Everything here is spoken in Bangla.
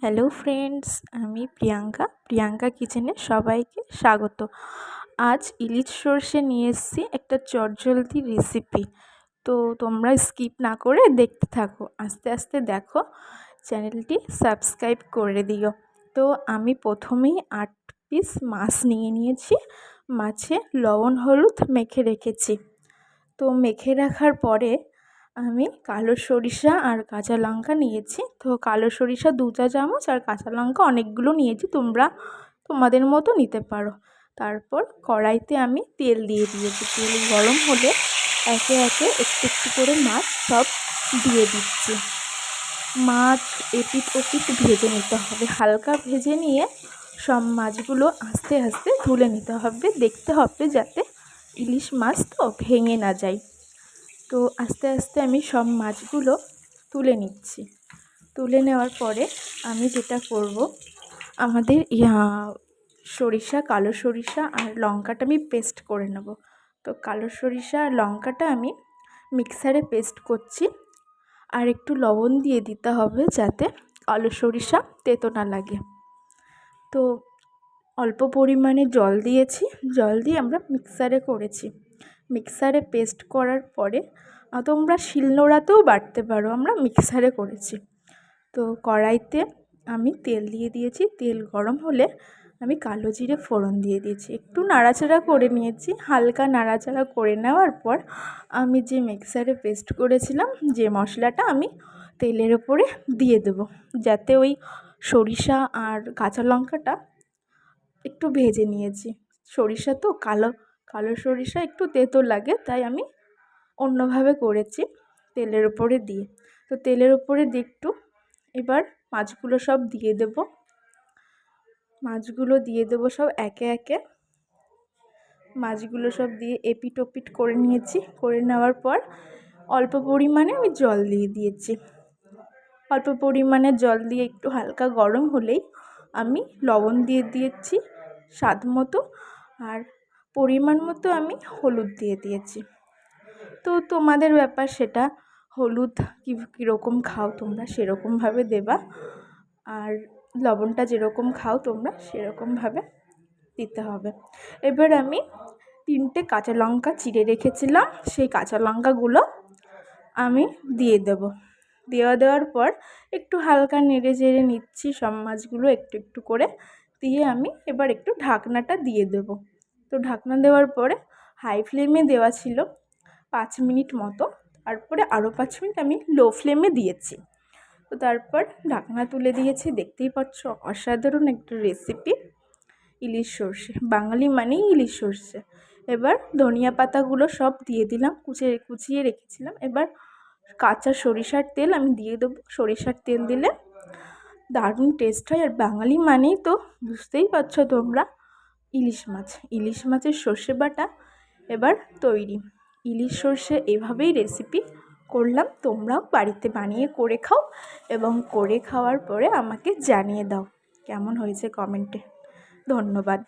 হ্যালো ফ্রেন্ডস, আমি প্রিয়াঙ্কা কিচেনে সবাইকে স্বাগত। আজ ইলিশ সর্ষে নিয়ে এসেছি একটা চটজলদি রেসিপি। তো তোমরা স্কিপ না করে দেখতে থাকো, আস্তে আস্তে দেখো, চ্যানেলটি সাবস্ক্রাইব করে দিও। তো আমি প্রথমেই 8 পিস মাছ নিয়ে নিয়েছি। মাছে লবণ হলুদ মেখে রেখেছি। তো মেখে রাখার পরে আমি কালো সরিষা আর কাঁচা লঙ্কা নিয়েছি। তো কালো সরিষা 2 চা চামচ আর কাঁচা লঙ্কা অনেকগুলো নিয়েছি, তোমরা তোমাদের মতো নিতে পারো। তারপর কড়াইতে আমি তেল দিয়ে দিয়েছি। তেল গরম হলে একে একে একটু একটু করে মাছ সব দিয়ে দিচ্ছি। মাছ এপিট ওপিট ভেজে নিতে হবে, হালকা ভেজে নিয়ে সব মাছগুলো আস্তে আস্তে তুলে নিতে হবে। দেখতে হবে যাতে ইলিশ মাছ তো ভেঙে না যায়। তো আস্তে আস্তে আমি সব মাছগুলো তুলে নিচ্ছি। তুলে নেওয়ার পরে আমি যেটা করব, আমাদের সরিষা, কালো সরিষা আর লঙ্কাটা আমি পেস্ট করে নেব। তো কালো সরিষা আর লঙ্কাটা আমি মিক্সারে পেস্ট করছি। আর একটু লবণ দিয়ে দিতে হবে যাতে কালো সরিষা তেতো না লাগে। তো অল্প পরিমাণে জল দিয়েছি, জল দিয়ে আমরা মিক্সারে করেছি। মিক্সারে পেস্ট করার পরে তোমরা শিলনোড়াতেও বাটতে পারো, আমরা মিক্সারে করেছি। তো কড়াইতে আমি তেল দিয়ে দিয়েছি। তেল গরম হলে আমি কালো জিরে ফোড়ন দিয়ে দিয়েছি, একটু নাড়াচাড়া করে নিয়েছি। হালকা নাড়াচাড়া করে নেওয়ার পর আমি যে মিক্সারে পেস্ট করেছিলাম যে মশলাটা আমি তেলের ওপরে দিয়ে দেবো, যাতে ওই সরিষা আর কাঁচা লঙ্কাটা একটু ভেজে নিয়েছি। সরিষা তো কালো কালো সরিষা একটু তেতো লাগে, তাই আমি অন্যভাবে করেছি তেলের উপরে দিয়ে। তো তেলের উপরে দিয়ে একটু এবার মাছগুলো সব দিয়ে দেব। মাছগুলো দিয়ে দেবো সব একে একে। মাছগুলো সব দিয়ে এপিট ওপিট করে নিয়েছি। করে নেওয়ার পর অল্প পরিমাণে আমি জল দিয়ে দিয়েছি। অল্প পরিমাণে জল দিয়ে একটু হালকা গরম হলেই আমি লবণ দিয়ে দিয়েছি স্বাদ মতো, আর পরিমাণ মতো আমি হলুদ দিয়ে দিয়েছি। তো তোমাদের ব্যাপার সেটা, হলুদ কীরকম খাও তোমরা সেরকমভাবে দেবা, আর লবণটা যেরকম খাও তোমরা সেরকমভাবে দিতে হবে। এবার আমি 3টে কাঁচা লঙ্কা চিড়ে রেখেছিলাম, সেই কাঁচা লঙ্কাগুলো আমি দিয়ে দেবো। দেওয়ার পর একটু হালকা নেড়ে চেড়ে নিচ্ছি সব মাছগুলো একটু একটু করে দিয়ে আমি এবার একটু ঢাকনাটা দিয়ে দেবো। তো ঢাকনা দেওয়ার পরে হাই ফ্লেমে দেওয়া ছিল 5 মিনিট মতো, তারপরে আরও 5 মিনিট আমি লো ফ্লেমে দিয়েছি। তো তারপর ঢাকনা তুলে দিয়েছি। দেখতেই পাচ্ছ অসাধারণ একটা রেসিপি ইলিশ সর্ষে, বাঙালি মানেই ইলিশ সর্ষে। এবার ধনিয়া পাতাগুলো সব দিয়ে দিলাম, কুচিয়ে রেখেছিলাম। এবার কাঁচা সরিষার তেল আমি দিয়ে দেবো। সরিষার তেল দিলে দারুণ টেস্ট হয়, আর বাঙালি মানেই তো বুঝতেই পারছো তোমরা ইলিশ মাছের সর্ষে বাটা এবার তৈরি। ইলিশ সর্ষে এভাবেই রেসিপি করলাম, তোমরাও বাড়িতে বানিয়ে করে খাও এবং করে খাওয়ার পরে আমাকে জানিয়ে দাও কেমন হয়েছে কমেন্টে। ধন্যবাদ।